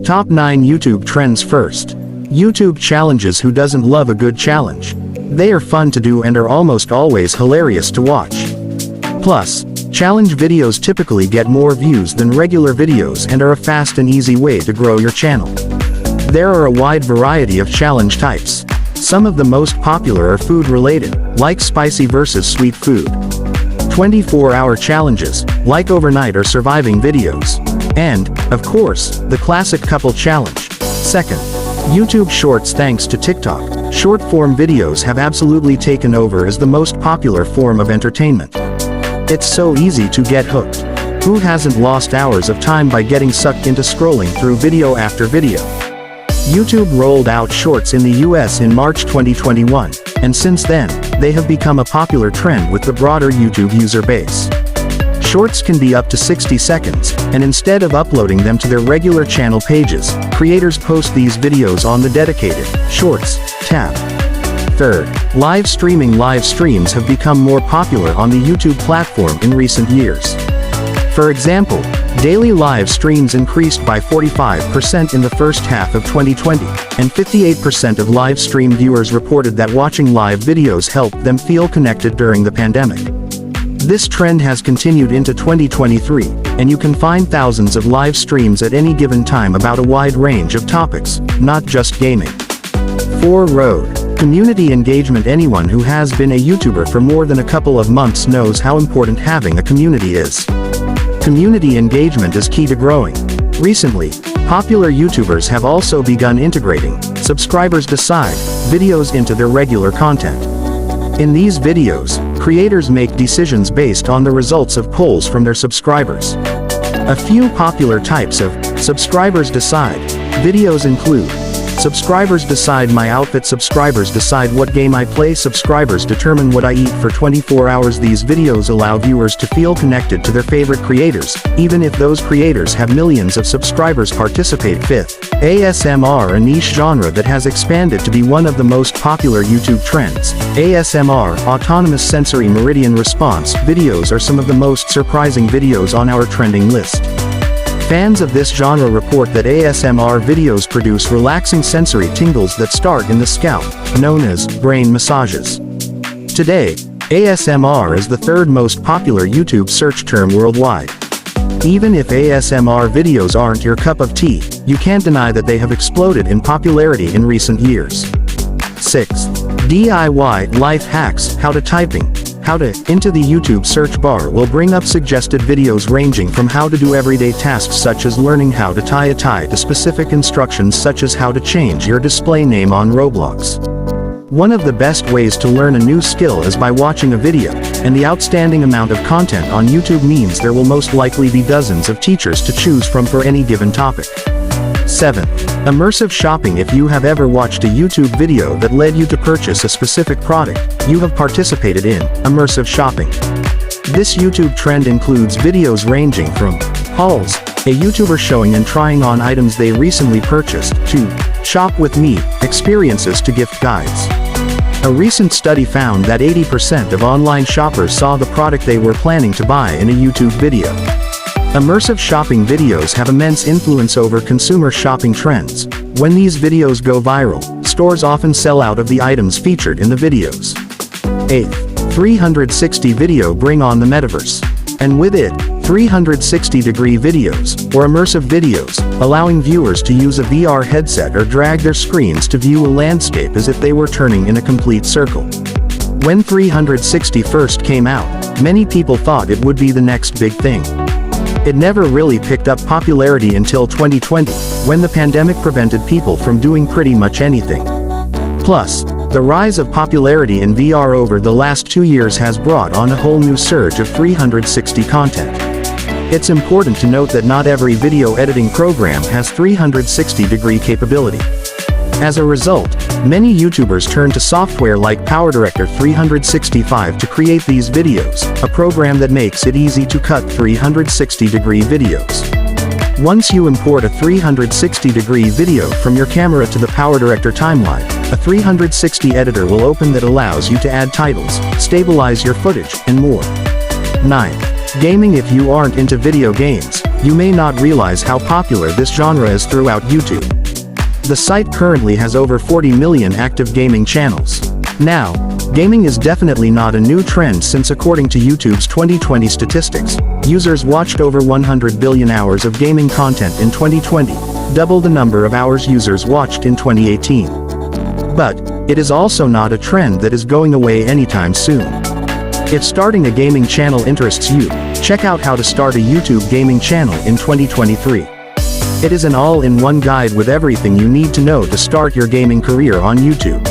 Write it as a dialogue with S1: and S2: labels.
S1: Top 9 YouTube Trends First. YouTube Challenges. Who doesn't love a good challenge? They are fun to do and are almost always hilarious to watch. Plus, challenge videos typically get more views than regular videos and are a fast and easy way to grow your channel. There are a wide variety of challenge types. Some of the most popular are food-related, like spicy versus sweet food. 24-hour challenges, like overnight or surviving videos. And, of course, the classic couple challenge. Second, YouTube Shorts. Thanks to TikTok, short-form videos have absolutely taken over as the most popular form of entertainment. It's so easy to get hooked. Who hasn't lost hours of time by getting sucked into scrolling through video after video? YouTube rolled out Shorts in the US in March 2021, and since then, they have become a popular trend with the broader YouTube user base. Shorts can be up to 60 seconds, and instead of uploading them to their regular channel pages, creators post these videos on the dedicated Shorts tab. Third, live streaming. Live streams have become more popular on the YouTube platform in recent years. For example, daily live streams increased by 45% in the first half of 2020, and 58% of live stream viewers reported that watching live videos helped them feel connected during the pandemic. This trend has continued into 2023, and you can find thousands of live streams at any given time about a wide range of topics, not just gaming. 4. Road. Community engagement. Anyone who has been a YouTuber for more than a couple of months knows how important having a community is. Community engagement is key to growing. Recently, popular YouTubers have also begun integrating subscribers decide videos into their regular content. In these videos, creators make decisions based on the results of polls from their subscribers. A few popular types of subscribers decide videos include subscribers decide my outfit, subscribers decide what game I play, subscribers determine what I eat for 24 hours. These videos allow viewers to feel connected to their favorite creators, even if those creators have millions of subscribers participate. Fifth, ASMR, a niche genre that has expanded to be one of the most popular YouTube trends. ASMR, autonomous sensory meridian response videos, are some of the most surprising videos on our trending list. Fans of this genre report that ASMR videos produce relaxing sensory tingles that start in the scalp, known as brain massages. Today, ASMR is the third most popular YouTube search term worldwide. Even if ASMR videos aren't your cup of tea, you can't deny that they have exploded in popularity in recent years. 6. DIY life hacks. How to typing. How to into the YouTube search bar will bring up suggested videos ranging from how to do everyday tasks such as learning how to tie a tie to specific instructions such as how to change your display name on Roblox. One of the best ways to learn a new skill is by watching a video, and the outstanding amount of content on YouTube means there will most likely be dozens of teachers to choose from for any given topic. 7. Immersive shopping. If you have ever watched a YouTube video that led you to purchase a specific product, you have participated in immersive shopping. This YouTube trend includes videos ranging from hauls, a YouTuber showing and trying on items they recently purchased, to shop with me experiences to gift guides. A recent study found that 80% of online shoppers saw the product they were planning to buy in a YouTube video. Immersive shopping videos have immense influence over consumer shopping trends. When these videos go viral, stores often sell out of the items featured in the videos. 8. 360 video. Bring on the metaverse. And with it, 360-degree videos, or immersive videos, allowing viewers to use a VR headset or drag their screens to view a landscape as if they were turning in a complete circle. When 360 first came out, many people thought it would be the next big thing. It never really picked up popularity until 2020, when the pandemic prevented people from doing pretty much anything. Plus, the rise of popularity in VR over the last 2 years has brought on a whole new surge of 360 content. It's important to note that not every video editing program has 360-degree capability. As a result, many YouTubers turn to software like PowerDirector 365 to create these videos, a program that makes it easy to cut 360-degree videos. Once you import a 360-degree video from your camera to the PowerDirector timeline, a 360 editor will open that allows you to add titles, stabilize your footage, and more. 9. Gaming. If you aren't into video games, you may not realize how popular this genre is throughout YouTube. The site currently has over 40 million active gaming channels. Now, gaming is definitely not a new trend, since according to YouTube's 2020 statistics, users watched over 100 billion hours of gaming content in 2020, double the number of hours users watched in 2018. But it is also not a trend that is going away anytime soon. If starting a gaming channel interests you, check out How to Start a YouTube Gaming Channel in 2023. It is an all-in-one guide with everything you need to know to start your gaming career on YouTube.